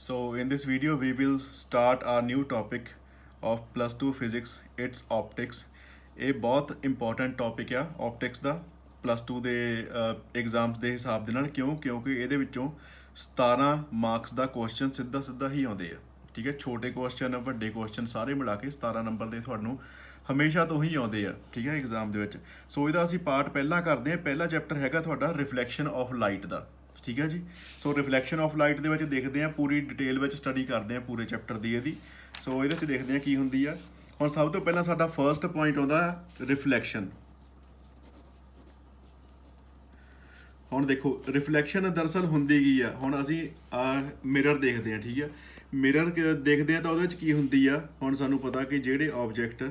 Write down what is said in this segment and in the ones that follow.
So in this video we will start our new topic of plus 2 physics. It's optics. ਇਹ ਬਹੁਤ important topic ਆ optics ਦਾ plus 2 ਦੇ exams ਦੇ ਹਿਸਾਬ ਦੇ ਨਾਲ ਕਿਉਂਕਿ ਇਹਦੇ ਵਿੱਚੋਂ 17 ਮਾਰਕਸ ਦਾ ਕੁਐਸਚਨ ਸਿੱਧਾ ਹੀ ਆਉਂਦੇ ਆ। ਠੀਕ ਹੈ, ਛੋਟੇ ਕੁਐਸਚਨ ਵੱਡੇ ਕੁਐਸਚਨ ਸਾਰੇ ਮਿਲਾ ਕੇ 17 ਨੰਬਰ ਦੇ ਤੁਹਾਨੂੰ ਹਮੇਸ਼ਾ ਤੋਂ ਹੀ ਆਉਂਦੇ ਆ। ਠੀਕ ਹੈ, ਐਗਜ਼ਾਮ ਦੇ ਵਿੱਚ। ਸੋ ਇਹਦਾ ਅਸੀਂ ਪਾਰਟ ਪਹਿਲਾਂ ਕਰਦੇ ਹਾਂ। ਪਹਿਲਾ ਚੈਪਟਰ ਹੈਗਾ ਤੁਹਾਡਾ ਰਿਫਲੈਕਸ਼ਨ ਆਫ ਲਾਈਟ ਦਾ। ਠੀਕ ਹੈ ਜੀ। ਸੋ ਰਿਫਲੈਕਸ਼ਨ ਆਫ ਲਾਈਟ ਦੇ ਵਿੱਚ ਦੇਖਦੇ ਹਾਂ, ਪੂਰੀ ਡਿਟੇਲ ਵਿੱਚ ਸਟੱਡੀ ਕਰਦੇ ਹਾਂ ਪੂਰੇ ਚੈਪਟਰ ਦੀ ਇਹਦੀ। ਸੋ ਇਹਦੇ ਵਿੱਚ ਦੇਖਦੇ ਹਾਂ ਕੀ ਹੁੰਦੀ ਆ। ਹੁਣ ਸਭ ਤੋਂ ਪਹਿਲਾਂ ਸਾਡਾ ਫਰਸਟ ਪੁਆਇੰਟ ਆਉਂਦਾ ਰਿਫਲੈਕਸ਼ਨ। ਹੁਣ ਦੇਖੋ ਰਿਫਲੈਕਸ਼ਨ ਦਰਅਸਲ ਹੁੰਦੀ ਕੀ ਆ। ਹੁਣ ਅਸੀਂ ਮਿਰਰ ਦੇਖਦੇ ਹਾਂ। ਠੀਕ ਹੈ, ਮਿਰਰ ਦੇਖਦੇ ਹਾਂ ਤਾਂ ਉਹਦੇ ਵਿੱਚ ਕੀ ਹੁੰਦੀ ਆ। ਹੁਣ ਸਾਨੂੰ ਪਤਾ ਕਿ ਜਿਹੜੇ ਆਬਜੈਕਟ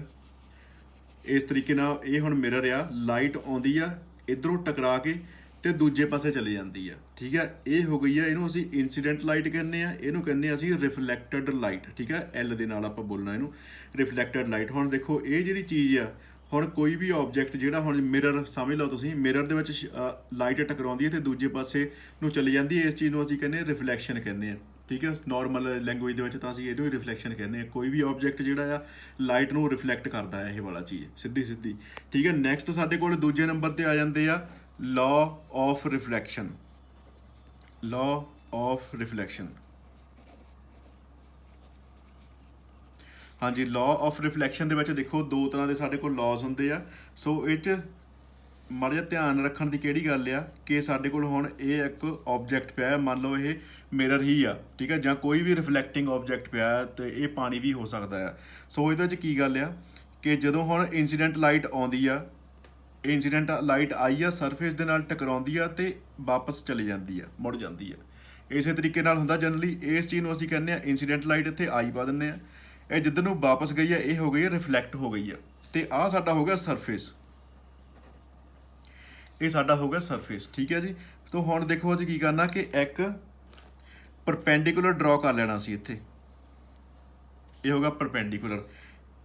ਇਸ ਤਰੀਕੇ ਨਾਲ, ਇਹ ਹੁਣ ਮਿਰਰ ਆ, ਲਾਈਟ ਆਉਂਦੀ ਆ ਇੱਧਰੋਂ ਟਕਰਾ ਕੇ ਤੇ ਦੂਜੇ ਪਾਸੇ ਚਲੀ ਜਾਂਦੀ ਆ। ਠੀਕ ਹੈ, ਇਹ ਹੋ ਗਈ ਆ, ਇਹਨੂੰ ਅਸੀਂ ਇਨਸੀਡੈਂਟ ਲਾਈਟ ਕਹਿੰਦੇ ਆ, ਇਹਨੂੰ ਕਹਿੰਦੇ ਆ ਅਸੀਂ ਰਿਫਲੈਕਟਡ ਲਾਈਟ। ਠੀਕ ਹੈ, ਐਲ ਦੇ ਨਾਲ ਆਪਾਂ ਬੋਲਣਾ ਇਹਨੂੰ, ਰਿਫਲੈਕਟਡ ਲਾਈਟ। ਹੁਣ ਦੇਖੋ ਇਹ ਜਿਹੜੀ ਚੀਜ਼ ਆ, ਹੁਣ ਕੋਈ ਵੀ ਆਬਜੈਕਟ ਜਿਹੜਾ, ਹੁਣ ਮਿਰਰ ਸਮਝ ਲਓ ਤੁਸੀਂ, ਮਿਰਰ ਦੇ ਵਿੱਚ ਲਾਈਟ ਟਕਰਾਉਂਦੀ ਹੈ ਤੇ ਦੂਜੇ ਪਾਸੇ ਨੂੰ ਚਲੀ ਜਾਂਦੀ ਹੈ। ਇਸ ਚੀਜ਼ ਨੂੰ ਅਸੀਂ ਕਹਿੰਦੇ ਹਾਂ ਰਿਫਲੈਕਸ਼ਨ ਕਹਿੰਦੇ ਆ। ਠੀਕ ਹੈ, ਨਾਰਮਲ ਲੈਂਗੁਏਜ ਦੇ ਵਿੱਚ ਤਾਂ ਅਸੀਂ ਇਹਨੂੰ ਹੀ ਰਿਫਲੈਕਸ਼ਨ ਕਹਿੰਦੇ ਹਾਂ। ਕੋਈ ਵੀ ਆਬਜੈਕਟ ਜਿਹੜਾ ਆ ਲਾਈਟ ਨੂੰ ਰਿਫਲੈਕਟ ਕਰਦਾ ਹੈ, ਇਹ ਵਾਲਾ ਚੀਜ਼ ਸਿੱਧੀ। ਠੀਕ ਹੈ, ਨੈਕਸਟ ਸਾਡੇ ਕੋਲ ਦੂਜੇ ਨੰਬਰ ਤੇ ਆ ਜਾਂਦੇ ਆ law of reflection। ਹਾਂਜੀ, law of reflection ਦੇ ਵਿੱਚ ਦੇਖੋ ਦੋ ਤਰ੍ਹਾਂ ਦੇ ਸਾਡੇ ਕੋਲ laws ਹੁੰਦੇ ਆ। ਸੋ ਇਹ 'ਚ ਮਾੜਾ ਜਿਹਾ ਧਿਆਨ ਰੱਖਣ ਦੀ ਕਿਹੜੀ ਗੱਲ ਆ ਕਿ ਸਾਡੇ ਕੋਲ ਹੁਣ ਇਹ ਇੱਕ ਆਬਜੈਕਟ ਪਿਆ ਹੈ, ਮੰਨ ਲਓ ਇਹ ਮਿਰਰ ਹੀ ਆ। ਠੀਕ ਹੈ, ਜਾਂ ਕੋਈ ਵੀ ਰਿਫਲੈਕਟਿੰਗ ਆਬਜੈਕਟ ਪਿਆ ਤੇ ਇਹ ਪਾਣੀ ਵੀ ਹੋ ਸਕਦਾ ਆ। ਸੋ ਇਹਦੇ 'ਚ ਕੀ ਗੱਲ ਆ ਕਿ ਜਦੋਂ ਹੁਣ ਇਨਸੀਡੈਂਟ ਲਾਈਟ ਆਉਂਦੀ ਆ, ਇੰਸੀਡੈਂਟ ਲਾਈਟ ਆਈ ਆ, ਸਰਫੇਸ ਦੇ ਨਾਲ ਟਕਰਾਉਂਦੀ ਆ ਤੇ ਵਾਪਸ ਚਲੀ ਜਾਂਦੀ ਆ, ਮੁੜ ਜਾਂਦੀ ਆ। ਇਸੇ ਤਰੀਕੇ ਨਾਲ ਹੁੰਦਾ ਜਨਰਲੀ। ਇਸ ਚੀਜ਼ ਨੂੰ ਅਸੀਂ ਕਹਿੰਦੇ ਆ ਇੰਸੀਡੈਂਟ ਲਾਈਟ, ਇੱਥੇ ਆਈ ਪਾ ਦਿੰਦੇ ਆ। ਇਹ ਜਿੱਧਰ ਨੂੰ ਵਾਪਸ ਗਈ ਆ ਇਹ ਹੋ ਗਈ ਆ ਰਿਫਲੈਕਟ ਹੋ ਗਈ ਆ, ਤੇ ਆਹ ਸਾਡਾ ਹੋ ਗਿਆ ਸਰਫੇਸ। ਇਹ ਸਾਡਾ ਹੋ ਗਿਆ ਸਰਫੇਸ। ਠੀਕ ਹੈ ਜੀ। ਸੋ ਹੁਣ ਦੇਖੋ ਅਸੀਂ ਕੀ ਕਰਨਾ ਕਿ ਇੱਕ ਪਰਪੈਂਡੀਕੂਲਰ ਡਰਾ ਕਰ ਲੈਣਾ ਸੀ ਇੱਥੇ। ਇਹ ਹੋਗਾ ਪਰਪੈਂਡੀਕੂਲਰ,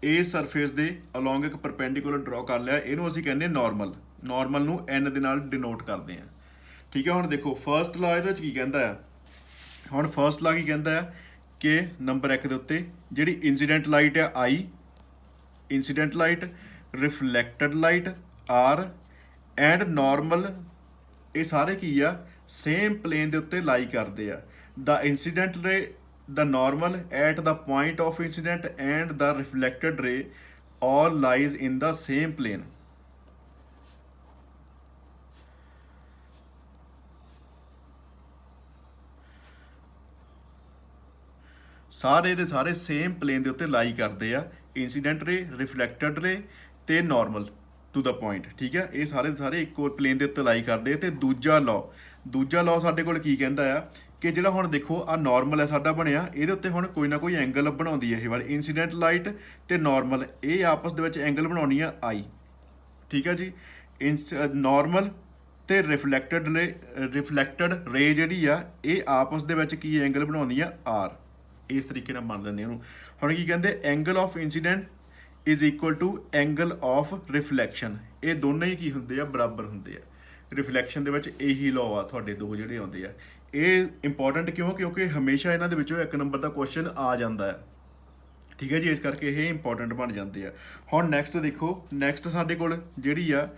ਇਸ ਸਰਫੇਸ ਦੇ ਅਲੋਂਗ ਇੱਕ ਪਰਪੈਂਡੀਕੂਲਰ ਡਰਾ ਕਰ ਲਿਆ। ਇਹਨੂੰ ਅਸੀਂ ਕਹਿੰਦੇ ਨਾਰਮਲ ਨੂੰ ਐਨ ਦੇ ਨਾਲ ਡਿਨੋਟ ਕਰਦੇ ਹਾਂ। ਠੀਕ ਹੈ, ਹੁਣ ਦੇਖੋ ਫਰਸਟ ਲਾ ਇਹਦੇ ਵਿੱਚ ਕੀ ਕਹਿੰਦਾ ਆ। ਹੁਣ ਫਰਸਟ ਲਾ ਕੀ ਕਹਿੰਦਾ ਆ ਕਿ ਨੰਬਰ 1 ਦੇ ਉੱਤੇ ਜਿਹੜੀ ਇਨਸੀਡੈਂਟ ਲਾਈਟ ਆ ਆਈ, incident light, reflected light R and normal, ਇਹ ਸਾਰੇ ਕੀ ਆ, ਸੇਮ ਪਲੇਨ ਦੇ ਉੱਤੇ ਲਾਈ ਕਰਦੇ ਆ। ਦਾ ਇਨਸੀਡੈਂਟ ਰੇ, the normal at the point of incident and the reflected ray all lies in the same plane। ਸਾਰੇ ਦੇ ਸਾਰੇ ਸੇਮ ਪਲੇਨ ਦੇ ਉੱਤੇ ਲਾਈ ਕਰਦੇ ਆ, ਇਨਸੀਡੈਂਟ ਰੇ, ਰਿਫਲੈਕਟਡ ਰੇ ਤੇ ਨਾਰਮਲ ਟੂ ਦਾ ਪੁਆਇੰਟ। ਠੀਕ ਹੈ, ਇਹ ਸਾਰੇ ਦੇ ਸਾਰੇ ਇੱਕੋ ਪਲੇਨ ਦੇ ਉੱਤੇ ਲਾਈ ਕਰਦੇ ਆ। ਤੇ ਦੂਜਾ ਲਾਅ ਸਾਡੇ ਕੋਲ ਕੀ ਕਹਿੰਦਾ ਆ ਕਿ ਜਿਹੜਾ ਹੁਣ ਦੇਖੋ ਆ ਨਾਰਮਲ ਹੈ ਸਾਡਾ ਬਣਿਆ, ਇਹਦੇ ਉੱਤੇ ਹੁਣ ਕੋਈ ਨਾ ਕੋਈ ਐਂਗਲ ਬਣਾਉਂਦੀ ਹੈ ਇਹ ਵਾਲੀ ਇਨਸੀਡੈਂਟ ਲਾਈਟ ਤੇ ਨਾਰਮਲ, ਇਹ ਆਪਸ ਦੇ ਵਿੱਚ ਐਂਗਲ ਬਣਾਉਣੀ ਆ ਆਈ। ਠੀਕ ਹੈ ਜੀ। ਨਾਰਮਲ ਤੇ ਰਿਫਲੈਕਟਡ ਰੇ ਜਿਹੜੀ ਆ ਇਹ ਆਪਸ ਦੇ ਵਿੱਚ ਕੀ ਐਂਗਲ ਬਣਾਉਂਦੀ ਆ ਆਰ। ਇਸ ਤਰੀਕੇ ਨਾਲ ਮੰਨ ਲੈਂਦੇ ਉਹਨੂੰ। ਹੁਣ ਕੀ ਕਹਿੰਦੇ, angle of incident is equal to angle of reflection. ਇਹ ਦੋਨੇ ਹੀ ਕੀ ਹੁੰਦੇ ਆ, ਬਰਾਬਰ ਹੁੰਦੇ ਆ। ਰਿਫਲੈਕਸ਼ਨ ਦੇ ਵਿੱਚ ਇਹੀ ਲਾਅ ਆ ਤੁਹਾਡੇ ਦੋ ਜਿਹੜੇ ਆਉਂਦੇ ਆ। ਇਹ ਇੰਪੋਰਟੈਂਟ ਕਿਉਂਕਿ ਹਮੇਸ਼ਾ ਇਹਨਾਂ ਦੇ ਵਿੱਚੋਂ 1 ਨੰਬਰ ਦਾ ਕੁਐਸਚਨ ਆ ਜਾਂਦਾ ਹੈ। ਠੀਕ ਹੈ ਜੀ, ਇਸ ਕਰਕੇ ਇਹ ਇੰਪੋਰਟੈਂਟ ਬਣ ਜਾਂਦੇ ਆ। ਹੁਣ ਨੈਕਸਟ ਦੇਖੋ, ਨੈਕਸਟ ਸਾਡੇ ਕੋਲ ਜਿਹੜੀ ਆ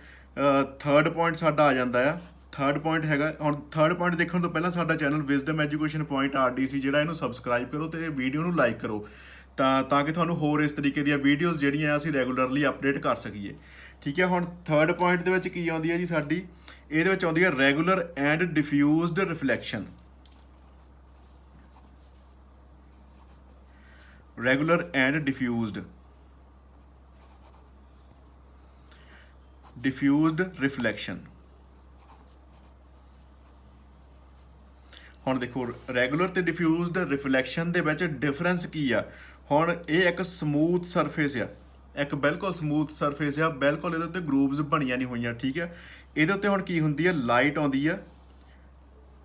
ਥਰਡ ਪੁਆਇੰਟ ਸਾਡਾ ਆ ਜਾਂਦਾ ਆ। ਥਰਡ ਪੁਆਇੰਟ ਹੈਗਾ, ਹੁਣ ਥਰਡ ਪੁਆਇੰਟ ਦੇਖਣ ਤੋਂ ਪਹਿਲਾਂ ਸਾਡਾ channel wisdom education point RDC ਜਿਹੜਾ, ਇਹਨੂੰ ਸਬਸਕ੍ਰਾਈਬ ਕਰੋ ਤੇ ਵੀਡੀਓ ਨੂੰ ਲਾਈਕ ਕਰੋ ਤਾਂ ਕਿ ਤੁਹਾਨੂੰ ਹੋਰ ਇਸ ਤਰੀਕੇ ਦੀਆਂ ਵੀਡੀਓਜ਼ ਜਿਹੜੀਆਂ ਅਸੀਂ ਰੈਗੂਲਰਲੀ ਅਪਡੇਟ ਕਰ ਸਕੀਏ। ਠੀਕ ਹੈ, ਹੁਣ ਥਰਡ ਪੁਆਇੰਟ ਦੇ ਵਿੱਚ ਕੀ ਆਉਂਦੀ ਹੈ ਜੀ ਸਾਡੀ, ਇਹਦੇ ਵਿੱਚ ਆਉਂਦੀ ਹੈ regular and diffused reflection. Regular and diffused reflection. ਹੁਣ ਦੇਖੋ ਰੈਗੂਲਰ ਤੇ ਡਿਫਿਊਜ਼ਡ ਰਿਫਲੈਕਸ਼ਨ ਦੇ ਵਿੱਚ ਡਿਫਰੈਂਸ ਕੀ ਆ। ਹੁਣ ਇਹ ਇੱਕ ਸਮੂਥ ਸਰਫੇਸ ਆ, ਇੱਕ ਬਿਲਕੁਲ ਸਮੂਥ ਸਰਫੇਸ ਆ, ਬਿਲਕੁਲ ਇਹਦੇ ਉੱਤੇ ਗਰੂਵਜ਼ ਬਣੀਆਂ ਨਹੀਂ ਹੋਈਆਂ। ਠੀਕ ਹੈ, ਇਹਦੇ ਉੱਤੇ ਹੁਣ ਕੀ ਹੁੰਦੀ ਆ, ਲਾਈਟ ਆਉਂਦੀ ਆ,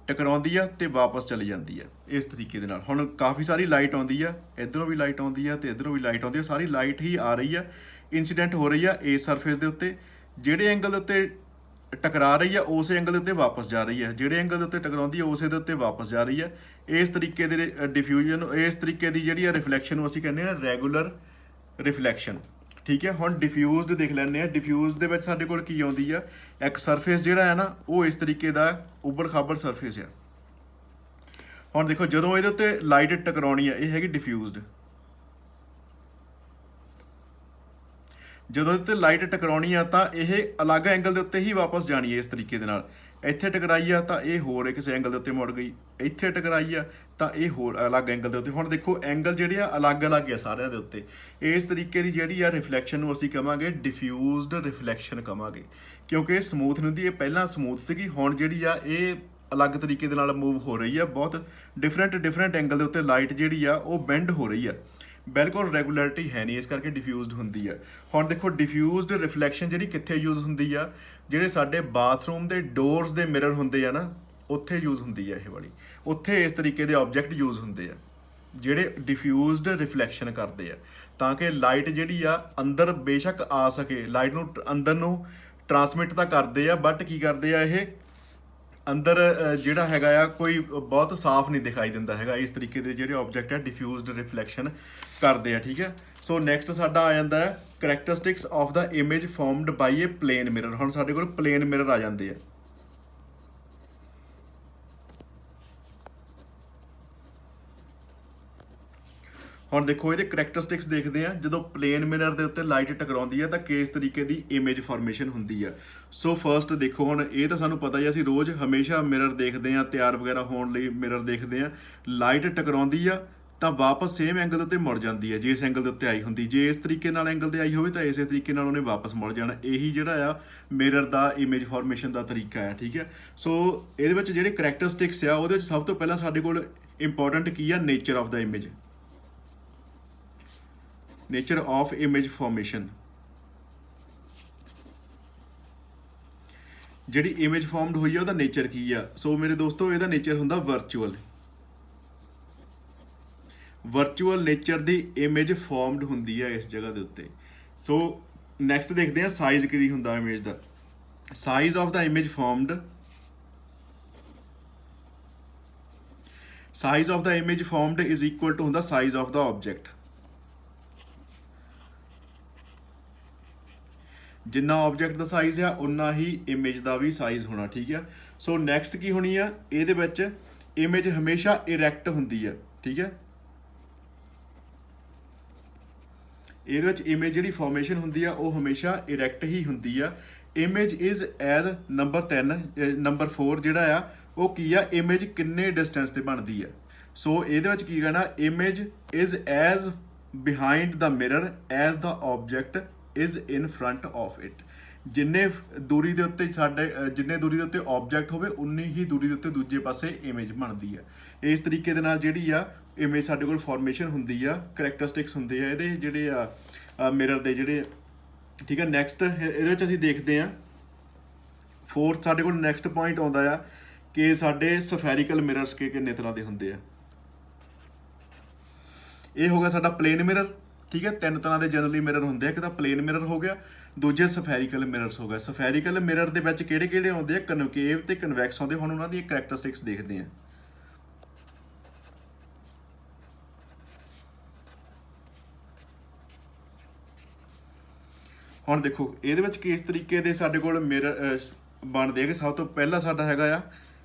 ਟਕਰਾਉਂਦੀ ਆ ਤੇ ਵਾਪਸ ਚਲੀ ਜਾਂਦੀ ਆ ਇਸ ਤਰੀਕੇ ਦੇ ਨਾਲ। ਹੁਣ ਕਾਫੀ ਸਾਰੀ ਲਾਈਟ ਆਉਂਦੀ ਆ, ਇੱਧਰੋਂ ਵੀ ਲਾਈਟ ਆਉਂਦੀ ਆ ਤੇ ਇੱਧਰੋਂ ਵੀ ਲਾਈਟ ਆਉਂਦੀ ਆ, ਸਾਰੀ ਲਾਈਟ ਹੀ ਆ ਰਹੀ ਆ, ਇਨਸੀਡੈਂਟ ਹੋ ਰਹੀ ਆ ਇਸ ਸਰਫੇਸ ਦੇ ਉੱਤੇ। ਜਿਹੜੇ ਐਂਗਲ ਦੇ ਉੱਤੇ ਟਕਰਾ ਰਹੀ ਆ ਉਸੇ ਐਂਗਲ ਦੇ ਉੱਤੇ ਵਾਪਸ ਜਾ ਰਹੀ ਹੈ, ਜਿਹੜੇ ਐਂਗਲ ਦੇ ਉੱਤੇ ਟਕਰਾਉਂਦੀ ਹੈ ਉਸੇ ਦੇ ਉੱਤੇ ਵਾਪਸ ਜਾ ਰਹੀ ਹੈ। ਇਸ ਤਰੀਕੇ ਦੇ ਡਿਫਿਊਜ਼ਨ, ਇਸ ਤਰੀਕੇ ਦੀ ਜਿਹੜੀ ਆ ਰਿਫਲੈਕਸ਼ਨ ਨੂੰ ਅਸੀਂ ਕਹਿੰਦੇ ਹਾਂ ਰੈਗੂਲਰ ਰਿਫਲੈਕਸ਼ਨ। ਠੀਕ ਹੈ, ਹੁਣ ਡਿਫਿਊਜ਼ਡ ਦੇਖ ਲੈਂਦੇ ਆ। ਡਿਫਿਊਜ਼ਡ ਦੇ ਵਿੱਚ ਸਾਡੇ ਕੋਲ ਕੀ ਆਉਂਦੀ ਆ, ਇੱਕ ਸਰਫੇਸ ਜਿਹੜਾ ਹੈ ਨਾ ਉਹ ਇਸ ਤਰੀਕੇ ਦਾ ਉਬੜ ਖਾਬੜ ਸਰਫੇਸ ਆ। ਹੁਣ ਦੇਖੋ ਜਦੋਂ ਇਹਦੇ ਉੱਤੇ ਲਾਈਟ ਟਕਰਾਉਣੀ ਆ, ਇਹ ਹੈਗੀ ਡਿਫਿਊਜ਼ਡ। ਜਦੋਂ ਇਹਦੇ ਤੇ ਲਾਈਟ ਟਕਰਾਉਣੀ ਆ ਤਾਂ ਇਹ ਅਲੱਗ ਐਂਗਲ ਦੇ ਉੱਤੇ ਹੀ ਵਾਪਸ ਜਾਣੀ ਹੈ ਇਸ ਤਰੀਕੇ ਦੇ ਨਾਲ। ਇੱਥੇ ਟਕਰਾਈ ਆ ਤਾਂ ਇਹ ਹੋਰ ਕਿਸੇ ਐਂਗਲ ਦੇ ਉੱਤੇ ਮੁੜ ਗਈ, ਇੱਥੇ ਟਕਰਾਈ ਆ ਤਾਂ ਇਹ ਹੋਰ ਅਲੱਗ ਐਂਗਲ ਦੇ ਉੱਤੇ। ਹੁਣ ਦੇਖੋ ਐਂਗਲ ਜਿਹੜੇ ਆ ਅਲੱਗ-ਅਲੱਗ ਆ ਸਾਰਿਆਂ ਦੇ ਉੱਤੇ। ਇਸ ਤਰੀਕੇ ਦੀ ਜਿਹੜੀ ਆ ਰਿਫਲੈਕਸ਼ਨ ਨੂੰ ਅਸੀਂ ਕਵਾਂਗੇ ਡਿਫਿਊਜ਼ਡ ਰਿਫਲੈਕਸ਼ਨ ਕਵਾਂਗੇ, ਕਿਉਂਕਿ ਇਹ ਸਮੂਥ ਨਹੀਂ ਹੁੰਦੀ। ਇਹ ਪਹਿਲਾਂ ਸਮੂਥ ਸੀਗੀ, ਹੁਣ ਜਿਹੜੀ ਆ ਇਹ ਅਲੱਗ ਤਰੀਕੇ ਦੇ ਨਾਲ ਮੂਵ ਹੋ ਰਹੀ ਆ। ਬਹੁਤ ਡਿਫਰੈਂਟ ਐਂਗਲ ਦੇ ਉੱਤੇ ਲਾਈਟ ਜਿਹੜੀ ਆ ਉਹ ਬੈਂਡ ਹੋ ਰਹੀ ਆ, ਬਿਲਕੁਲ ਰੈਗੂਲਰਿਟੀ ਹੈ ਨਹੀਂ, ਇਸ ਕਰਕੇ ਡਿਫਿਊਜ਼ਡ ਹੁੰਦੀ ਆ। ਹੁਣ ਦੇਖੋ ਡਿਫਿਊਜ਼ਡ ਰਿਫਲੈਕਸ਼ਨ ਜਿਹੜੀ ਕਿੱਥੇ ਯੂਜ਼ ਹੁੰਦੀ ਆ, ਜਿਹੜੇ ਸਾਡੇ ਬਾਥਰੂਮ ਦੇ ਡੋਰਸ ਦੇ ਮਿਰਰ ਹੁੰਦੇ ਆ ਨਾ, ਉੱਥੇ ਯੂਜ਼ ਹੁੰਦੀ ਆ ਇਹ ਵਾਲੀ। ਉੱਥੇ ਇਸ ਤਰੀਕੇ ਦੇ ਆਬਜੈਕਟ ਯੂਜ਼ ਹੁੰਦੇ ਆ ਜਿਹੜੇ ਡਿਫਿਊਜ਼ਡ ਰਿਫਲੈਕਸ਼ਨ ਕਰਦੇ ਆ, ਤਾਂ ਕਿ ਲਾਈਟ ਜਿਹੜੀ ਆ ਅੰਦਰ ਬੇਸ਼ੱਕ ਆ ਸਕੇ, ਲਾਈਟ ਨੂੰ ਅੰਦਰ ਨੂੰ ਟਰਾਂਸਮਿਟ ਤਾਂ ਕਰਦੇ ਆ, ਬਟ ਕੀ ਕਰਦੇ ਆ ਇਹ ਅੰਦਰ ਜਿਹੜਾ ਹੈਗਾ ਆ ਕੋਈ ਬਹੁਤ ਸਾਫ਼ ਨਹੀਂ ਦਿਖਾਈ ਦਿੰਦਾ ਹੈਗਾ। ਇਸ ਤਰੀਕੇ ਦੇ ਜਿਹੜੇ ਆਬਜੈਕਟ ਆ ਡਿਫਿਊਜ਼ਡ ਰਿਫਲੈਕਸ਼ਨ ਕਰਦੇ ਆ। ਠੀਕ ਹੈ, ਸੋ ਨੈਕਸਟ ਸਾਡਾ ਆ ਜਾਂਦਾ ਹੈ characteristics of the image formed by a plane mirror. ਹੁਣ ਸਾਡੇ ਕੋਲ ਪਲੇਨ ਮਿਰਰ ਆ ਜਾਂਦੇ ਆ। ਹੁਣ ਦੇਖੋ ਇਹਦੇ ਕਰੈਕਟਰਿਸਟਿਕਸ ਦੇਖਦੇ ਆ। ਜਦੋਂ ਪਲੇਨ ਮਿਰਰ ਦੇ ਉੱਤੇ ਲਾਈਟ ਟਕਰਾਉਂਦੀ ਹੈ ਤਾਂ ਕਿਸ ਤਰੀਕੇ ਦੀ ਇਮੇਜ ਫਾਰਮੇਸ਼ਨ ਹੁੰਦੀ ਆ। ਸੋ ਫਰਸਟ ਦੇਖੋ, ਹੁਣ ਇਹ ਤਾਂ ਸਾਨੂੰ ਪਤਾ ਹੀ, ਅਸੀਂ ਰੋਜ਼ ਹਮੇਸ਼ਾ ਮਿਰਰ ਦੇਖਦੇ ਆ, ਤਿਆਰ ਵਗੈਰਾ ਹੋਣ ਲਈ ਮਿਰਰ ਦੇਖਦੇ ਆ। ਲਾਈਟ ਟਕਰਾਉਂਦੀ ਆ ਤਾਂ ਵਾਪਸ ਸੇਮ ਐਂਗਲ ਦੇ ਉੱਤੇ ਮੁੜ ਜਾਂਦੀ ਹੈ, ਜਿਸ ਐਂਗਲ ਦੇ ਉੱਤੇ ਆਈ ਹੁੰਦੀ। ਜੇ ਇਸ ਤਰੀਕੇ ਨਾਲ ਐਂਗਲ ਤੇ ਆਈ ਹੋਵੇ ਤਾਂ ਇਸੇ ਤਰੀਕੇ ਨਾਲ ਉਹਨੇ ਵਾਪਸ ਮੁੜ ਜਾਣਾ। ਇਹੀ ਜਿਹੜਾ ਆ ਮਿਰਰ ਦਾ ਇਮੇਜ ਫਾਰਮੇਸ਼ਨ ਦਾ ਤਰੀਕਾ ਹੈ। ਠੀਕ ਹੈ, ਸੋ ਇਹਦੇ ਵਿੱਚ ਜਿਹੜੇ ਕਰੈਕਟਰਿਸਟਿਕਸ ਆ ਉਹਦੇ ਵਿੱਚ ਸਭ ਤੋਂ ਪਹਿਲਾਂ ਸਾਡੇ ਕੋਲ ਇੰਪੋਰਟੈਂਟ ਕੀ ਆ, nature of the image, nature of image formation. ਜਿਹੜੀ ਇਮੇਜ ਫਾਰਮਡ ਹੋਈ ਆ ਉਹਦਾ ਨੇਚਰ ਕੀ ਆ। ਸੋ ਮੇਰੇ ਦੋਸਤੋ ਇਹਦਾ ਨੇਚਰ ਹੁੰਦਾ ਵਰਚੁਅਲ। ਵਰਚੁਅਲ ਨੇਚਰ ਦੀ ਇਮੇਜ ਫਾਰਮਡ ਹੁੰਦੀ ਹੈ ਇਸ ਜਗ੍ਹਾ ਦੇ ਉੱਤੇ। ਸੋ ਨੈਕਸਟ ਦੇਖਦੇ ਹਾਂ ਸਾਈਜ਼ ਕੀ ਹੁੰਦਾ ਇਮੇਜ ਦਾ। Size of the image formed, size of the image formed is equal to ਹੁੰਦਾ ਸਾਈਜ਼ ਆਫ ਦਾ ਆਬਜੈਕਟ। ਜਿੰਨਾ ਆਬਜੈਕਟ ਦਾ ਸਾਈਜ਼ ਆ ਉਨਾ ਹੀ ਇਮੇਜ ਦਾ ਵੀ ਸਾਈਜ਼ ਹੋਣਾ। ਠੀਕ ਹੈ, ਸੋ ਨੈਕਸਟ ਕੀ ਹੋਣੀ ਆ, ਇਹਦੇ ਵਿੱਚ ਇਮੇਜ ਹਮੇਸ਼ਾ ਇਰੈਕਟ ਹੁੰਦੀ ਆ। ਠੀਕ ਹੈ, ਇਹਦੇ ਵਿੱਚ ਇਮੇਜ ਜਿਹੜੀ ਫਾਰਮੇਸ਼ਨ ਹੁੰਦੀ ਆ ਉਹ ਹਮੇਸ਼ਾ ਇਰੈਕਟ ਹੀ ਹੁੰਦੀ ਆ। ਇਮੇਜ ਇਜ਼ ਐਜ਼ ਨੰਬਰ 4 ਜਿਹੜਾ ਆ ਉਹ ਕੀ ਆ, ਇਮੇਜ ਕਿੰਨੇ ਡਿਸਟੈਂਸ ਤੇ ਬਣਦੀ ਆ। ਸੋ ਇਹਦੇ ਵਿੱਚ ਕੀ ਕਹਿਣਾ, image is as behind the mirror as the object is in front of it. ਜਿੰਨੇ ਦੂਰੀ ਦੇ ਉੱਤੇ ਜਿੰਨੇ ਦੂਰੀ ਦੇ ਉੱਤੇ ਆਬਜੈਕਟ ਹੋਵੇ ਉਨੀ ਹੀ ਦੂਰੀ ਦੇ ਉੱਤੇ ਦੂਜੇ ਪਾਸੇ ਇਮੇਜ ਬਣਦੀ ਆ। ਇਸ ਤਰੀਕੇ ਦੇ ਨਾਲ ਜਿਹੜੀ ਆ ਇਮੇਜ ਸਾਡੇ ਕੋਲ ਫਾਰਮੇਸ਼ਨ ਹੁੰਦੀ ਆ, ਕਰੈਕਟਰਿਸਟਿਕਸ ਹੁੰਦੇ ਆ ਇਹਦੇ ਜਿਹੜੇ ਆ ਮਿਰਰ ਦੇ ਜਿਹੜੇ। ਠੀਕ ਹੈ, ਨੈਕਸਟ ਇਹਦੇ ਵਿੱਚ ਅਸੀਂ ਦੇਖਦੇ ਆ ਫੋਰਥ ਸਾਡੇ ਕੋਲ ਨੈਕਸਟ ਪੁਆਇੰਟ ਆਉਂਦਾ ਆ ਕਿ ਸਾਡੇ ਸਫੈਰੀਕਲ ਮਿਰਰਸ ਕਿੰਨੇ ਤਰ੍ਹਾਂ ਦੇ ਹੁੰਦੇ ਆ। ਇਹ ਹੋ ਗਿਆ ਸਾਡਾ ਪਲੇਨ ਮਿਰਰ। ਠੀਕ ਹੈ, 3 ਤਰ੍ਹਾਂ ਦੇ ਜਨਰਲੀ ਮਿਰਰ ਹੁੰਦੇ ਆ। ਇੱਕ ਤਾਂ ਪਲੇਨ ਮਿਰਰ ਹੋ ਗਿਆ, ਦੂਜੇ ਸਫੈਰੀਕਲ ਮਿਰਰਸ ਹੋ ਗਿਆ। ਸਫੈਰੀਕਲ ਮਿਰਰ ਦੇ ਵਿੱਚ ਕਿਹੜੇ ਆਉਂਦੇ ਆ, ਕਨਕੇਵ ਤੇ ਕਨਵੈਕਸ ਆਉਂਦੇ। ਹੁਣ ਉਹਨਾਂ ਦੀ ਕਰੈਕਟਰਿਸਟਿਕਸ ਦੇਖਦੇ ਆ। ਹੁਣ ਦੇਖੋ ਇਹਦੇ ਵਿੱਚ ਕਿਸ ਤਰੀਕੇ ਦੇ ਸਾਡੇ ਕੋਲ ਮਿਰਰ ਬਣਦੇ ਆ ਕਿ ਸਭ ਤੋਂ ਪਹਿਲਾਂ ਸਾਡਾ ਹੈਗਾ ਆ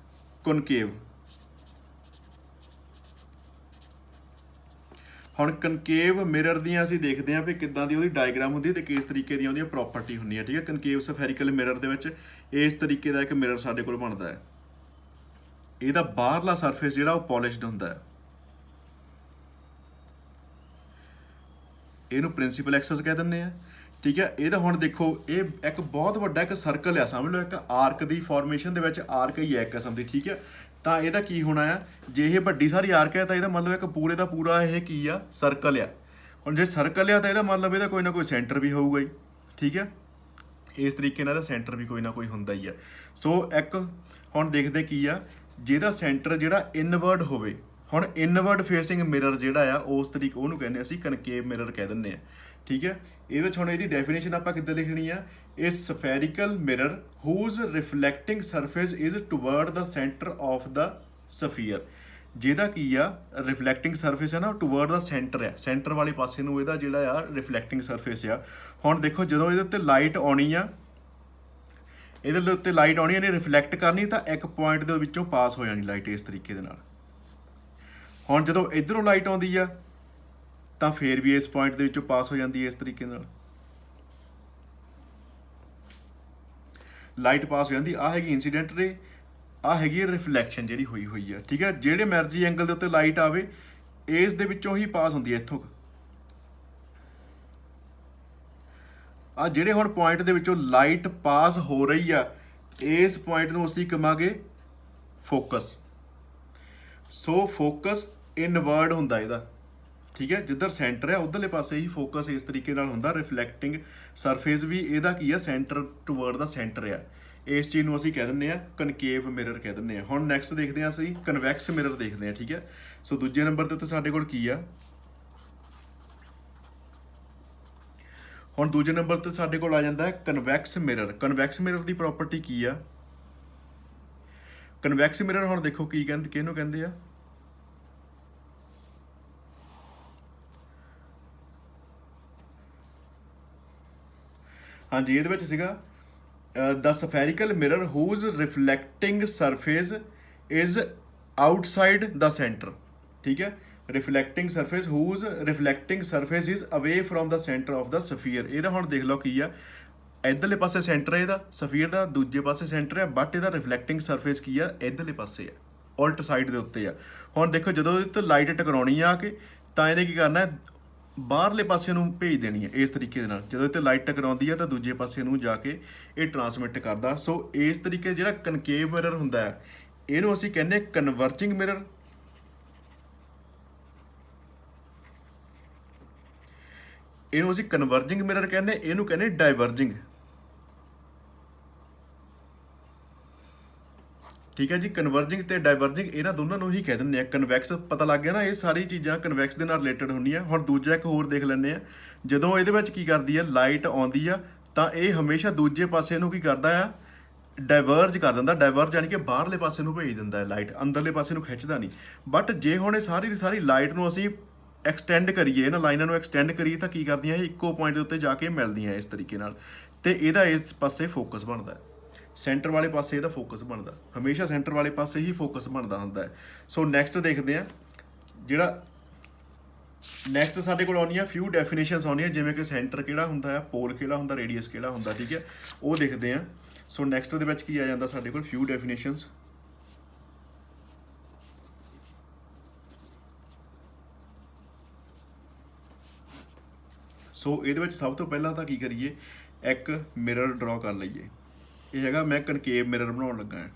ਕਨਕੇਵ। ਹੁਣ ਕਨਕੇਵ ਮਿਰਰ ਦੀਆਂ ਅਸੀਂ ਦੇਖਦੇ ਹਾਂ ਵੀ ਕਿੱਦਾਂ ਦੀ ਉਹਦੀ ਡਾਇਗਰਾਮ ਹੁੰਦੀ ਹੈ ਤੇ ਕਿਸ ਤਰੀਕੇ ਦੀਆਂ ਉਹਦੀਆਂ ਪ੍ਰੋਪਰਟੀ ਹੁੰਦੀ ਹੈ। ਠੀਕ ਹੈ, ਕਨਕੇਵ ਸਫੈਰੀਕਲ ਮਿਰਰ ਦੇ ਵਿੱਚ ਇਸ ਤਰੀਕੇ ਦਾ ਇੱਕ ਮਿਰਰ ਸਾਡੇ ਕੋਲ ਬਣਦਾ ਹੈ। ਇਹਦਾ ਬਾਹਰਲਾ ਸਰਫੇਸ ਜਿਹੜਾ ਉਹ ਪੋਲਿਸ਼ਡ ਹੁੰਦਾ ਹੈ। ਇਹਨੂੰ ਪ੍ਰਿੰਸੀਪਲ ਐਕਸਸ ਕਹਿ ਦਿੰਦੇ ਆ। ਠੀਕ ਹੈ, ਇਹਦਾ ਹੁਣ ਦੇਖੋ ਇਹ ਇੱਕ ਬਹੁਤ ਵੱਡਾ ਇੱਕ ਸਰਕਲ ਆ, ਸਮਝ ਲਓ ਇੱਕ ਆਰਕ ਦੀ ਫਾਰਮੇਸ਼ਨ ਦੇ ਵਿੱਚ ਆਰਕ ਹੀ ਹੈ ਇੱਕ ਕਿਸਮ ਦੀ। ਠੀਕ ਹੈ, ਤਾਂ ਇਹਦਾ ਕੀ ਹੋਣਾ ਆ, ਜੇ ਇਹ ਵੱਡੀ ਸਾਰੀ ਆਰਕ ਹੈ ਤਾਂ ਇਹਦਾ ਮਤਲਬ ਇੱਕ ਪੂਰੇ ਦਾ ਪੂਰਾ ਇਹ ਕੀ ਆ, ਸਰਕਲ ਆ। ਹੁਣ ਜੇ ਸਰਕਲ ਆ ਤਾਂ ਇਹਦਾ ਮਤਲਬ ਇਹਦਾ ਕੋਈ ਨਾ ਕੋਈ ਸੈਂਟਰ ਵੀ ਹੋਊਗਾ ਹੀ। ਠੀਕ ਹੈ, ਇਸ ਤਰੀਕੇ ਨਾਲ ਇਹਦਾ ਸੈਂਟਰ ਵੀ ਕੋਈ ਨਾ ਕੋਈ ਹੁੰਦਾ ਹੀ ਆ। ਸੋ ਇੱਕ ਹੁਣ ਦੇਖਦੇ ਕੀ ਆ, ਜਿਹਦਾ ਸੈਂਟਰ ਜਿਹੜਾ ਇਨਵਰਡ ਹੋਵੇ। ਹੁਣ ਇਨਵਰਡ ਫੇਸਿੰਗ ਮਿਰਰ ਜਿਹੜਾ ਆ ਉਸ ਤਰੀਕੇ ਉਹਨੂੰ ਕਹਿੰਦੇ ਅਸੀਂ ਕਨਕੇਵ ਮਿਰਰ ਕਹਿ ਦਿੰਦੇ ਆ। ठीक है। ये ਹੁਣ ਇਹਦੀ ਡੈਫੀਨੇਸ਼ਨ ਆਪਾਂ ਕਿੱਦਾਂ ਲਿਖਣੀ ਆ, ਇਹ ਸਫੈਰੀਕਲ mirror whose reflecting surface is toward the center of the sphere, ਜਿਹਦਾ ਕੀ ਆ ਰਿਫਲੈਕਟਿੰਗ ਸਰਫੇਸ ਹੈ ਨਾ ਟੂਵਰਡ ਦਾ ਸੈਂਟਰ ਆ, ਸੈਂਟਰ ਵਾਲੇ ਪਾਸੇ ਨੂੰ ਇਹਦਾ ਜਿਹੜਾ ਆ ਰਿਫਲੈਕਟਿੰਗ ਸਰਫੇਸ ਆ। ਹੁਣ ਦੇਖੋ ਜਦੋਂ ਇਹਦੇ ਉੱਤੇ ਲਾਈਟ ਆਉਣੀ ਆ, ਇਹਦੇ ਉੱਤੇ ਲਾਈਟ ਆਉਣੀ ਇਹਨੇ ਰਿਫਲੈਕਟ ਕਰਨੀ ਤਾਂ ਇੱਕ ਪੁਆਇੰਟ ਦੇ ਵਿੱਚੋਂ ਪਾਸ ਹੋ ਜਾਣੀ ਲਾਈਟ ਇਸ ਤਰੀਕੇ ਦੇ ਨਾਲ। ਹੁਣ ਜਦੋਂ ਇਧਰੋਂ ਲਾਈਟ ਆਉਂਦੀ ਆ ਤਾਂ ਫੇਰ ਵੀ ਇਸ ਪੁਆਇੰਟ ਦੇ ਵਿੱਚੋਂ ਪਾਸ ਹੋ ਜਾਂਦੀ ਹੈ ਇਸ ਤਰੀਕੇ ਨਾਲ, ਲਾਈਟ ਪਾਸ ਹੋ ਜਾਂਦੀ। ਆ ਹੈਗੀ ਇਨਸੀਡੈਂਟ ਰੇ, ਆ ਹੈਗੀ ਹੈ ਰਿਫਲੈਕਸ਼ਨ ਜਿਹੜੀ ਹੋਈ ਹੋਈ ਆ, ਠੀਕ ਹੈ। ਜਿਹੜੇ ਮਰਜ਼ੀ ਐਂਗਲ ਦੇ ਉੱਤੇ ਲਾਈਟ ਆਵੇ ਇਸ ਦੇ ਵਿੱਚੋਂ ਹੀ ਪਾਸ ਹੁੰਦੀ ਹੈ ਇੱਥੋਂ। ਆ ਜਿਹੜੇ ਹੁਣ ਪੁਆਇੰਟ ਦੇ ਵਿੱਚੋਂ ਲਾਈਟ ਪਾਸ ਹੋ ਰਹੀ ਆ ਇਸ ਪੁਆਇੰਟ ਨੂੰ ਅਸੀਂ ਕਹਾਂਗੇ ਫੋਕਸ। ਸੋ ਫੋਕਸ ਇਨਵਰਡ ਹੁੰਦਾ ਇਹਦਾ, ਠੀਕ ਹੈ। ਜਿੱਧਰ ਸੈਂਟਰ ਹੈ ਉਧਰਲੇ ਪਾਸੇ ਹੀ ਫੋਕਸ ਇਸ ਤਰੀਕੇ ਨਾਲ ਹੁੰਦਾ। ਰਿਫਲੈਕਟਿੰਗ ਸਰਫੇਸ ਵੀ ਇਹਦਾ ਕੀ ਆ ਸੈਂਟਰ ਟੂਵਰਡ ਦਾ ਸੈਂਟਰ ਆ। ਇਸ ਚੀਜ਼ ਨੂੰ ਅਸੀਂ ਕਹਿ ਦਿੰਦੇ ਆ ਕਨਕੇਵ ਮਿਰਰ ਕਹਿ ਦਿੰਦੇ ਆ। ਹੁਣ ਨੈਕਸਟ ਦੇਖਦੇ ਆ ਅਸੀਂ ਕਨਵੈਕਸ ਮਿਰਰ ਦੇਖਦੇ ਆ, ਠੀਕ ਹੈ। ਸੋ ਦੂਜੇ ਨੰਬਰ ਤੇ ਸਾਡੇ ਕੋਲ ਕੀ ਆ, ਹੁਣ ਦੂਜੇ ਨੰਬਰ ਤੇ ਸਾਡੇ ਕੋਲ ਆ ਜਾਂਦਾ ਹੈ ਕਨਵੈਕਸ ਮਿਰਰ। ਕਨਵੈਕਸ ਮਿਰਰ ਦੀ ਪ੍ਰੋਪਰਟੀ ਕੀ ਆ, ਕਨਵੈਕਸ ਮਿਰਰ ਹੁਣ ਦੇਖੋ ਕੀ ਕਹਿੰਦੇ, ਕਿਹਨੂੰ ਕਹਿੰਦੇ ਆ, ਹਾਂਜੀ ਇਹਦੇ ਵਿੱਚ ਸੀਗਾ the spherical mirror whose reflecting surface is outside the center, ठीक है। reflecting surface whose reflecting surface is away from the center of the sphere। ਇਹਦਾ ਹੁਣ ਦੇਖ ਲਓ ਕੀ ਆ, ਇਧਰਲੇ ਪਾਸੇ ਸੈਂਟਰ ਹੈ ਇਹਦਾ ਸਫੀਅਰ ਦਾ, ਦੂਜੇ ਪਾਸੇ ਸੈਂਟਰ ਹੈ, ਬਟ ਇਹਦਾ ਰਿਫਲੈਕਟਿੰਗ ਸਰਫੇਸ ਕੀ ਆ ਇਧਰਲੇ ਪਾਸੇ ਆ, ਉਲਟ ਸਾਈਡ ਦੇ ਉੱਤੇ ਆ। ਹੁਣ ਦੇਖੋ ਜਦੋਂ ਇਹਦੇ ਤੇ ਲਾਈਟ ਟਕਰਾਉਣੀ ਆ ਕੇ ਤਾਂ ਇਹਨੇ ਕੀ ਕਰਨਾ ਬਾਹਰਲੇ ਪਾਸੇ ਨੂੰ ਭੇਜ ਦੇਣੀ ਹੈ ਇਸ ਤਰੀਕੇ ਦੇ ਨਾਲ। ਜਦੋਂ ਇਹ 'ਤੇ ਲਾਈਟ ਟਕਰਾਉਂਦੀ ਹੈ ਤਾਂ ਦੂਜੇ ਪਾਸੇ ਨੂੰ ਜਾ ਕੇ ਇਹ ਟਰਾਂਸਮਿਟ ਕਰਦਾ। ਸੋ ਇਸ ਤਰੀਕੇ ਜਿਹੜਾ ਕਨਕੇਵ ਮਿਰਰ ਹੁੰਦਾ ਹੈ ਇਹਨੂੰ ਅਸੀਂ ਕਹਿੰਦੇ ਕਨਵਰਜਿੰਗ ਮਿਰਰ, ਇਹਨੂੰ ਅਸੀਂ ਕਨਵਰਜਿੰਗ ਮਿਰਰ ਕਹਿੰਦੇ, ਇਹਨੂੰ ਕਹਿੰਦੇ ਡਾਇਵਰਜਿੰਗ, ਠੀਕ ਹੈ ਜੀ। ਕਨਵਰਜਿੰਗ ਤੇ ਡਾਇਵਰਜਿੰਗ ਇਹਨਾਂ ਦੋਨਾਂ ਨੂੰ ਹੀ ਕਹਿ ਦਿੰਦੇ ਆ। ਕਨਵੈਕਸ ਪਤਾ ਲੱਗ ਗਿਆ ਨਾ, ਇਹ ਸਾਰੀ ਚੀਜ਼ਾਂ ਕਨਵੈਕਸ ਦੇ ਨਾਲ ਰਿਲੇਟਡ ਹੁੰਦੀਆਂ। ਹੁਣ ਦੂਜਾ ਇੱਕ ਹੋਰ ਦੇਖ ਲੈਂਦੇ ਆ, ਜਦੋਂ ਇਹਦੇ ਵਿੱਚ ਕੀ ਕਰਦੀ ਆ ਲਾਈਟ ਆਉਂਦੀ ਆ ਤਾਂ ਇਹ ਹਮੇਸ਼ਾ ਦੂਜੇ ਪਾਸੇ ਨੂੰ ਕੀ ਕਰਦਾ ਆ ਡਾਇਵਰਜ ਕਰ ਦਿੰਦਾ। ਡਾਇਵਰਜ ਯਾਨੀ ਕਿ ਬਾਹਰਲੇ ਪਾਸੇ ਨੂੰ ਭੇਜ ਦਿੰਦਾ ਹੈ ਲਾਈਟ, ਅੰਦਰਲੇ ਪਾਸੇ ਨੂੰ ਖਿੱਚਦਾ ਨਹੀਂ। ਬਟ ਜੇ ਹੁਣ ਇਹ ਸਾਰੀ ਦੀ ਸਾਰੀ ਲਾਈਟ ਨੂੰ ਅਸੀਂ ਐਕਸਟੈਂਡ ਕਰੀਏ, ਇਹਨਾਂ ਲਾਈਨਾਂ ਨੂੰ ਐਕਸਟੈਂਡ ਕਰੀਏ ਤਾਂ ਕੀ ਕਰਦੀਆਂ ਇਹ ਇੱਕੋ ਪੁਆਇੰਟ ਦੇ ਉੱਤੇ ਜਾ ਕੇ ਮਿਲਦੀਆਂ ਇਸ ਤਰੀਕੇ ਨਾਲ, ਤੇ ਇਹਦਾ ਇਸ ਪਾਸੇ ਫੋਕਸ ਬਣਦਾ, ਸੈਂਟਰ ਵਾਲੇ ਪਾਸੇ ਇਹਦਾ ਫੋਕਸ ਬਣਦਾ। ਹਮੇਸ਼ਾ ਸੈਂਟਰ ਵਾਲੇ ਪਾਸੇ ਹੀ ਫੋਕਸ ਬਣਦਾ ਹੁੰਦਾ ਹੈ। ਸੋ ਨੈਕਸਟ ਦੇਖਦੇ ਆ, ਜਿਹੜਾ ਨੈਕਸਟ ਸਾਡੇ ਕੋਲ ਆਉਂਦੀਆਂ ਫਿਊ ਡੈਫੀਨੇਸ਼ਨਸ ਆਉਂਦੀਆਂ, ਜਿਵੇਂ ਕਿ ਸੈਂਟਰ ਕਿਹੜਾ ਹੁੰਦਾ ਆ, ਪੋਲ ਕਿਹੜਾ ਹੁੰਦਾ, ਰੇਡੀਅਸ ਕਿਹੜਾ ਹੁੰਦਾ, ਠੀਕ ਹੈ, ਉਹ ਦੇਖਦੇ ਆ। ਸੋ ਨੈਕਸਟ ਦੇ ਵਿੱਚ ਕੀ ਆ ਜਾਂਦਾ ਸਾਡੇ ਕੋਲ ਫਿਊ ਡੈਫੀਨੇਸ਼ਨਸ। ਸੋ ਇਹਦੇ ਵਿੱਚ ਸਭ ਤੋਂ ਪਹਿਲਾਂ ਤਾਂ ਕੀ ਕਰੀਏ, ਇੱਕ ਮਿਰਰ ਡਰਾ ਕਰ ਲਈਏ। ਇਹ ਹੈਗਾ ਮੈਂ ਕਨਕੇਵ ਮਿਰਰ ਬਣਾਉਣ ਲੱਗਾ ਹਾਂ।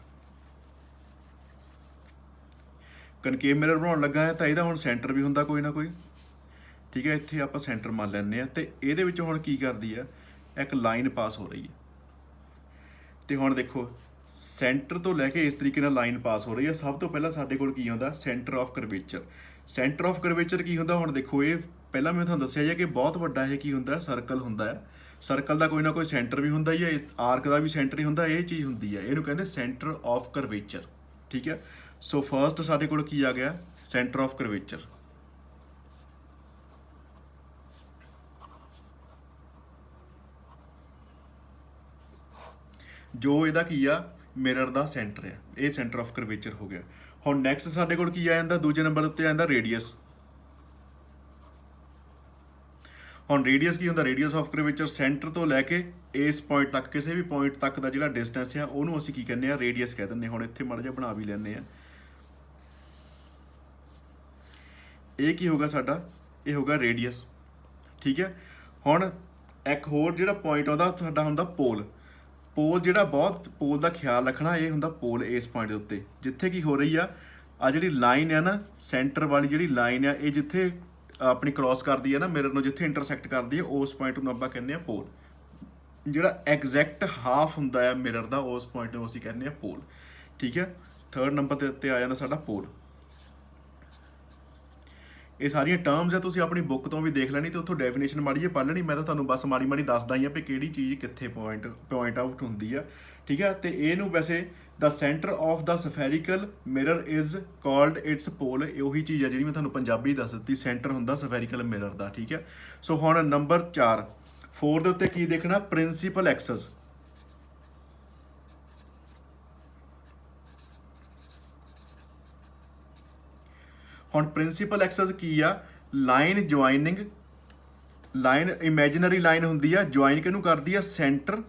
ਕਨਕੇਵ ਮਿਰਰ ਬਣਾਉਣ ਲੱਗਾ ਹੈ ਤਾਂ ਇਹਦਾ ਹੁਣ ਸੈਂਟਰ ਵੀ ਹੁੰਦਾ ਕੋਈ ਨਾ ਕੋਈ, ਠੀਕ ਹੈ। ਇੱਥੇ ਆਪਾਂ ਸੈਂਟਰ ਮੰਨ ਲੈਂਦੇ ਹਾਂ ਤੇ ਇਹਦੇ ਵਿੱਚੋਂ ਹੁਣ ਕੀ ਕਰਦੀ ਆ, ਇੱਕ ਲਾਈਨ ਪਾਸ ਹੋ ਰਹੀ ਹੈ। ਤੇ ਹੁਣ ਦੇਖੋ ਸੈਂਟਰ ਤੋਂ ਲੈ ਕੇ ਇਸ ਤਰੀਕੇ ਨਾਲ ਲਾਈਨ ਪਾਸ ਹੋ ਰਹੀ ਹੈ। ਸਭ ਤੋਂ ਪਹਿਲਾਂ ਸਾਡੇ ਕੋਲ ਕੀ ਆਉਂਦਾ, centre of curvature. Centre of curvature ਕੀ ਹੁੰਦਾ, ਹੁਣ ਦੇਖੋ ਇਹ ਪਹਿਲਾਂ ਮੈਂ ਤੁਹਾਨੂੰ ਦੱਸਿਆ ਕਿ ਬਹੁਤ ਵੱਡਾ ਇਹ ਕੀ ਹੁੰਦਾ, ਸਰਕਲ ਹੁੰਦਾ ਹੈ। ਸਰਕਲ ਦਾ ਕੋਈ ਨਾ ਕੋਈ ਸੈਂਟਰ ਵੀ ਹੁੰਦਾ ਹੀ ਹੈ, ਇਸ ਆਰਕ ਦਾ ਵੀ ਸੈਂਟਰ ਹੀ ਹੁੰਦਾ, ਇਹ ਚੀਜ਼ ਹੁੰਦੀ ਹੈ, ਇਹਨੂੰ ਕਹਿੰਦੇ ਸੈਂਟਰ ਆਫ ਕਰਵੇਚਰ, ਠੀਕ ਹੈ। ਸੋ ਫਰਸਟ ਸਾਡੇ ਕੋਲ ਕੀ ਆ ਗਿਆ, ਸੈਂਟਰ ਆਫ ਕਰਵੇਚਰ। ਜੋ ਇਹਦਾ ਕੀ ਆ ਮਿਰਰ ਦਾ ਸੈਂਟਰ ਆ, ਇਹ ਸੈਂਟਰ ਆਫ ਕਰਵੇਚਰ ਹੋ ਗਿਆ। ਹੁਣ ਨੈਕਸਟ ਸਾਡੇ ਕੋਲ ਕੀ ਆ ਜਾਂਦਾ, ਦੂਜੇ ਨੰਬਰ ਉੱਤੇ ਆ ਜਾਂਦਾ ਰੇਡੀਅਸ। ਹੁਣ ਰੇਡੀਅਸ ਕੀ ਹੁੰਦਾ, ਰੇਡੀਅਸ ਆਫ ਕਰਵੇਚਰ ਸੈਂਟਰ ਤੋਂ ਲੈ ਕੇ ਇਸ ਪੁਆਇੰਟ ਤੱਕ, ਕਿਸੇ ਵੀ ਪੁਆਇੰਟ ਤੱਕ ਦਾ ਜਿਹੜਾ ਡਿਸਟੈਂਸ ਆ ਉਹਨੂੰ ਅਸੀਂ ਕੀ ਕਹਿੰਦੇ ਆ, ਰੇਡੀਅਸ ਕਹਿ ਦਿੰਦੇ। ਹੁਣ ਇੱਥੇ ਮਾੜਾ ਜਿਹਾ ਬਣਾ ਵੀ ਲੈਂਦੇ ਆ। ਇਹ ਕੀ ਹੋਗਾ ਸਾਡਾ, ਇਹ ਹੋਗਾ ਰੇਡੀਅਸ, ਠੀਕ ਹੈ। ਹੁਣ ਇੱਕ ਹੋਰ ਜਿਹੜਾ ਪੁਆਇੰਟ ਆਉਂਦਾ ਸਾਡਾ ਹੁੰਦਾ ਪੋਲ। ਪੋਲ ਜਿਹੜਾ ਬਹੁਤ ਪੋਲ ਦਾ ਖਿਆਲ ਰੱਖਣਾ, ਇਹ ਹੁੰਦਾ ਪੋਲ ਇਸ ਪੁਆਇੰਟ ਦੇ ਉੱਤੇ ਜਿੱਥੇ ਕੀ ਹੋ ਰਹੀ ਆ, ਆ ਜਿਹੜੀ ਲਾਈਨ ਆ ਨਾ ਸੈਂਟਰ ਵਾਲੀ ਜਿਹੜੀ ਲਾਈਨ ਆ, ਇਹ ਜਿੱਥੇ ਆਪਣੀ ਕ੍ਰਾਸ ਕਰਦੀ ਹੈ ਨਾ ਮਿਰਰ ਨੂੰ, ਜਿੱਥੇ ਇੰਟਰਸੈਕਟ ਕਰਦੀ ਹੈ ਉਸ ਪੁਆਇੰਟ ਨੂੰ ਆਪਾਂ ਕਹਿੰਦੇ ਆ ਪੋਲ। ਜਿਹੜਾ ਐਗਜ਼ੈਕਟ ਹਾਫ ਹੁੰਦਾ ਆ ਮਿਰਰ ਦਾ, ਉਸ ਪੁਆਇੰਟ ਨੂੰ ਅਸੀਂ ਕਹਿੰਦੇ ਆ ਪੋਲ, ਠੀਕ ਹੈ। ਥਰਡ ਨੰਬਰ ਦੇ ਉੱਤੇ ਆ ਜਾਂਦਾ ਸਾਡਾ ਪੋਲ। ਇਹ ਸਾਰੀਆਂ ਟਰਮਸ ਹੈ, ਤੁਸੀਂ ਆਪਣੀ ਬੁੱਕ ਤੋਂ ਵੀ ਦੇਖ ਲੈਣੀ ਤੇ ਉੱਥੋਂ ਡੈਫੀਨੇਸ਼ਨ ਮਾੜੀ ਜਿਹੀ ਪੜ੍ਹ ਲੈਣੀ। ਮੈਂ ਤਾਂ ਤੁਹਾਨੂੰ ਬਸ ਮਾੜੀ ਮਾੜੀ ਦੱਸਦਾ ਹੀ ਆ ਵੀ ਕਿਹੜੀ ਚੀਜ਼ ਕਿੱਥੇ ਪੁਆਇੰਟ ਆਊਟ ਹੁੰਦੀ ਆ, ਠੀਕ ਹੈ। ਤੇ ਇਹਨੂੰ ਵੈਸੇ the centre of the spherical mirror is called its pole, ਉਹੀ ਚੀਜ਼ ਹੈ ਜਿਹੜੀ ਮੈਂ ਤੁਹਾਨੂੰ ਪੰਜਾਬੀ ਦੱਸ ਦਿੱਤੀ, ਸੈਂਟਰ ਹੁੰਦਾ ਸਫੈਰੀਕਲ ਮਿਰਰ ਦਾ, ਠੀਕ ਹੈ। ਸੋ ਹੁਣ ਨੰਬਰ 4 ਦੇ ਉੱਤੇ ਕੀ ਦੇਖਣਾ, ਪ੍ਰਿੰਸੀਪਲ ਐਕਸਸ। ਹੁਣ ਪ੍ਰਿੰਸੀਪਲ ਐਕਸਸ ਕੀ ਆ, line joining, line imaginary line ਹੁੰਦੀ ਆ, ਜੁਆਇਨ ਕਿਹਨੂੰ ਕਰਦੀ ਆ, centre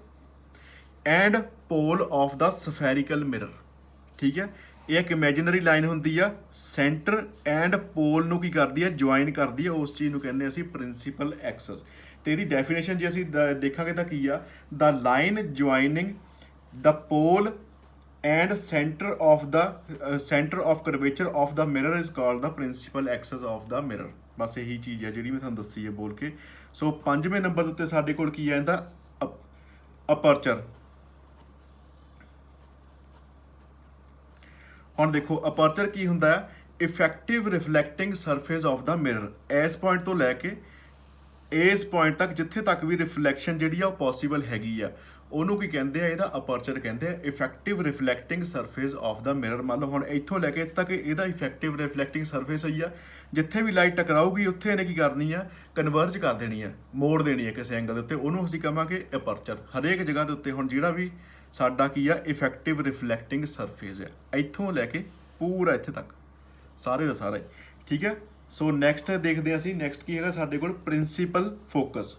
and pole of the spherical mirror, ਠੀਕ ਹੈ। ਇਹ ਇੱਕ ਇਮੇਜਿਨਰੀ ਲਾਈਨ ਹੁੰਦੀ ਆ, ਸੈਂਟਰ ਐਂਡ ਪੋਲ ਨੂੰ ਕੀ ਕਰਦੀ ਆ, ਜੁਆਇਨ ਕਰਦੀ ਆ, ਉਸ ਚੀਜ਼ ਨੂੰ ਕਹਿੰਦੇ ਅਸੀਂ ਪ੍ਰਿੰਸੀਪਲ ਐਕਸਸ। ਤੇ ਇਹਦੀ ਡੈਫੀਨੇਸ਼ਨ ਜੇ ਅਸੀਂ ਦੇਖਾਂਗੇ ਤਾਂ ਕੀ ਆ, the line joining the pole and center of curvature of the mirror is called the principal axis of the mirror। ਬਸ ਇਹੀ ਚੀਜ਼ ਹੈ ਜਿਹੜੀ ਮੈਂ ਤੁਹਾਨੂੰ ਦੱਸੀ ਹੈ ਬੋਲ ਕੇ। ਸੋ 5ਵੇਂ ਨੰਬਰ ਦੇ ਉੱਤੇ ਸਾਡੇ ਕੋਲ ਕੀ ਆ ਜਾਂਦਾ, ਅਪਰਚਰ। ਹੁਣ ਦੇਖੋ ਅਪਰਚਰ ਕੀ ਹੁੰਦਾ ਹੈ, effective reflecting surface of the mirror. ਇਸ ਪੁਆਇੰਟ ਤੋਂ ਲੈ ਕੇ ਇਸ ਪੁਆਇੰਟ ਤੱਕ ਜਿੱਥੇ ਤੱਕ ਵੀ ਰਿਫਲੈਕਸ਼ਨ ਜਿਹੜੀ ਆ ਉਹ ਪੋਸੀਬਲ ਹੈਗੀ ਆ, ਉਹਨੂੰ ਕੀ ਕਹਿੰਦੇ ਆ, ਇਹਦਾ ਅਪਰਚਰ ਕਹਿੰਦੇ ਆ, effective reflecting surface of the mirror. ਮੰਨ ਲਓ ਹੁਣ ਇੱਥੋਂ ਲੈ ਕੇ ਇੱਥੇ ਤੱਕ ਇਹਦਾ ਇਫੈਕਟਿਵ ਰਿਫਲੈਕਟਿੰਗ ਸਰਫੇਸ ਹੀ ਆ, ਜਿੱਥੇ ਵੀ ਲਾਈਟ ਟਕਰਾਊਗੀ ਉੱਥੇ ਇਹਨੇ ਕੀ ਕਰਨੀ ਆ, ਕਨਵਰਜ ਕਰ ਦੇਣੀ ਆ, ਮੋੜ ਦੇਣੀ ਆ ਕਿਸੇ ਐਂਗਲ ਦੇ ਉੱਤੇ, ਉਹਨੂੰ ਅਸੀਂ ਕਹਾਂਗੇ ਅਪਰਚਰ। ਹਰੇਕ ਜਗ੍ਹਾ ਦੇ ਉੱਤੇ ਹੁਣ ਜਿਹੜਾ ਵੀ ਸਾਡਾ ਕੀ ਆ, ਇਫੈਕਟਿਵ ਰਿਫਲੈਕਟਿੰਗ ਸਰਫੇਸ ਆ, ਇੱਥੋਂ ਲੈ ਕੇ ਪੂਰਾ ਇੱਥੇ ਤੱਕ ਸਾਰੇ ਦਾ ਸਾਰਾ ਹੀ, ਠੀਕ ਹੈ। ਸੋ ਨੈਕਸਟ ਦੇਖਦੇ ਹਾਂ ਅਸੀਂ, ਨੈਕਸਟ ਕੀ ਹੈਗਾ ਸਾਡੇ ਕੋਲ, ਪ੍ਰਿੰਸੀਪਲ ਫੋਕਸ।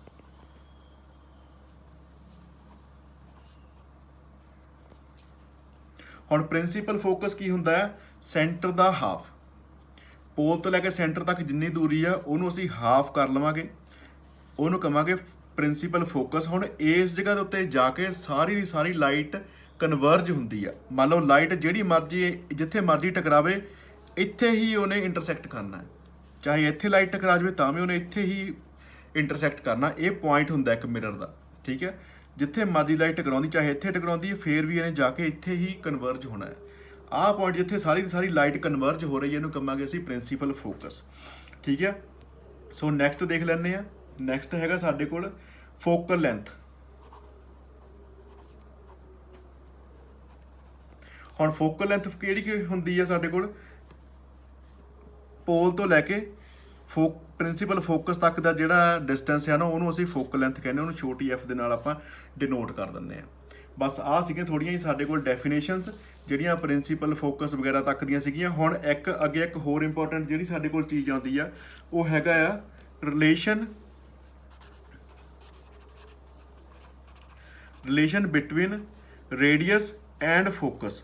ਹੁਣ ਪ੍ਰਿੰਸੀਪਲ ਫੋਕਸ ਕੀ ਹੁੰਦਾ ਹੈ, ਸੈਂਟਰ ਦਾ ਹਾਫ, ਪੋਲ ਤੋਂ ਲੈ ਕੇ ਸੈਂਟਰ ਤੱਕ ਜਿੰਨੀ ਦੂਰੀ ਆ ਉਹਨੂੰ ਅਸੀਂ ਹਾਫ ਕਰ ਲਵਾਂਗੇ, ਉਹਨੂੰ ਕਹਾਂਗੇ ਪ੍ਰਿੰਸੀਪਲ ਫੋਕਸ। ਹੁਣ ਇਸ ਜਗ੍ਹਾ ਦੇ ਉੱਤੇ ਜਾ ਕੇ ਸਾਰੀ ਦੀ ਸਾਰੀ ਲਾਈਟ ਕਨਵਰਜ ਹੁੰਦੀ ਆ। ਮੰਨ ਲਓ ਲਾਈਟ ਜਿਹੜੀ ਮਰਜ਼ੀ ਜਿੱਥੇ ਮਰਜ਼ੀ ਟਕਰਾਵੇ, ਇੱਥੇ ਹੀ ਉਹਨੇ ਇੰਟਰਸੈਕਟ ਕਰਨਾ ਹੈ, ਚਾਹੇ ਇੱਥੇ ਲਾਈਟ ਟਕਰਾ ਜਾਵੇ ਤਾਂ ਵੀ ਉਹਨੇ ਇੱਥੇ ਹੀ ਇੰਟਰਸੈਕਟ ਕਰਨਾ। ਇਹ ਪੁਆਇੰਟ ਹੁੰਦਾ ਇੱਕ ਮਿਰਰ ਦਾ, ਠੀਕ ਹੈ। ਜਿੱਥੇ ਮਰਜ਼ੀ ਲਾਈਟ ਟਕਰਾਉਂਦੀ, ਚਾਹੇ ਇੱਥੇ ਟਕਰਾਉਂਦੀ ਹੈ, ਫੇਰ ਵੀ ਇਹਨੇ ਜਾ ਕੇ ਇੱਥੇ ਹੀ ਕਨਵਰਜ ਹੋਣਾ ਹੈ। ਆਹ ਪੁਆਇੰਟ ਜਿੱਥੇ ਸਾਰੀ ਦੀ ਸਾਰੀ ਲਾਈਟ ਕਨਵਰਜ ਹੋ ਰਹੀ ਹੈ, ਇਹਨੂੰ ਕਹਾਂਗੇ ਅਸੀਂ ਪ੍ਰਿੰਸੀਪਲ ਫੋਕਸ, ਠੀਕ ਹੈ। ਸੋ ਨੈਕਸਟ ਦੇਖ ਲੈਂਦੇ ਆ, ਨੈਕਸਟ ਹੈਗਾ ਸਾਡੇ ਕੋਲ ਫੋਕਲ ਲੈਂਥ। ਹੁਣ ਫੋਕਲ ਲੈਂਥ ਕਿਹੜੀ ਹੁੰਦੀ ਆ ਸਾਡੇ ਕੋਲ, ਪੋਲ ਤੋਂ ਲੈ ਕੇ ਪ੍ਰਿੰਸੀਪਲ ਫੋਕਸ ਤੱਕ ਦਾ ਜਿਹੜਾ ਡਿਸਟੈਂਸ ਹੈ ਨਾ, ਉਹਨੂੰ ਅਸੀਂ ਫੋਕਲ ਲੈਂਥ ਕਹਿੰਦੇ, ਉਹਨੂੰ ਛੋਟੀ ਐਫ ਦੇ ਨਾਲ ਆਪਾਂ ਡਿਨੋਟ ਕਰ ਦਿੰਦੇ ਹਾਂ। ਬਸ ਆਹ ਸੀਗੀਆਂ ਥੋੜ੍ਹੀਆਂ ਹੀ ਸਾਡੇ ਕੋਲ ਡੈਫੀਨੇਸ਼ਨਸ ਜਿਹੜੀਆਂ ਪ੍ਰਿੰਸੀਪਲ ਫੋਕਸ ਵਗੈਰਾ ਤੱਕ ਦੀਆਂ ਸੀਗੀਆਂ। ਹੁਣ ਅੱਗੇ ਇੱਕ ਹੋਰ ਇੰਪੋਰਟੈਂਟ ਜਿਹੜੀ ਸਾਡੇ ਕੋਲ ਚੀਜ਼ ਆਉਂਦੀ ਆ, ਉਹ ਹੈਗਾ ਆ relation between radius and focus.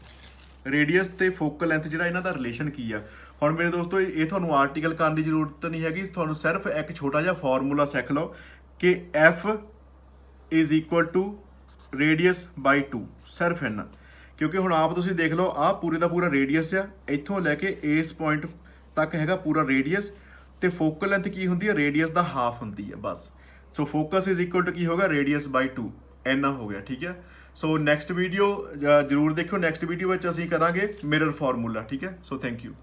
Radius ਤੇ ਫੋਕਲ ਲੈਂਥ ਜਿਹੜਾ ਇਹਨਾਂ ਦਾ ਰਿਲੇਸ਼ਨ ਕੀ ਆ। ਹੁਣ ਮੇਰੇ ਦੋਸਤੋ ਇਹ ਤੁਹਾਨੂੰ ਆਰਟੀਕਲ ਕਰਨ ਦੀ ਜ਼ਰੂਰਤ ਨਹੀਂ ਹੈਗੀ, ਤੁਹਾਨੂੰ ਸਿਰਫ ਇੱਕ ਛੋਟਾ ਜਿਹਾ ਫਾਰਮੂਲਾ ਸਿੱਖ ਲਓ ਕਿ F = ਰੇਡੀਅਸ ਬਾਈ 2, ਸਿਰਫ ਇੰਨਾ। ਕਿਉਂਕਿ ਹੁਣ ਆਪ ਤੁਸੀਂ ਦੇਖ ਲਓ, ਆਹ ਪੂਰੇ ਦਾ ਪੂਰਾ ਰੇਡੀਅਸ ਆ, ਇੱਥੋਂ ਲੈ ਕੇ ਇਸ ਪੁਆਇੰਟ ਤੱਕ ਹੈਗਾ ਪੂਰਾ ਰੇਡੀਅਸ, ਤੇ ਫੋਕਲ ਲੈਂਥ ਕੀ ਹੁੰਦੀ ਹੈ, ਰੇਡੀਅਸ ਦਾ ਹਾਫ ਹੁੰਦੀ ਹੈ ਬਸ। ਸੋ ਫੋਕਸ = ਕੀ ਹੋਗਾ, ਰੇਡੀਅਸ ਬਾਈ 2, ਇੰਨਾ ਹੋ ਗਿਆ, ਠੀਕ ਹੈ। ਸੋ ਨੈਕਸਟ ਵੀਡੀਓ ਜ਼ਰੂਰ ਦੇਖਿਓ, ਨੈਕਸਟ ਵੀਡੀਓ ਵਿੱਚ ਅਸੀਂ ਕਰਾਂਗੇ ਮਿਰਰ ਫਾਰਮੂਲਾ, ਠੀਕ ਹੈ। So thank you.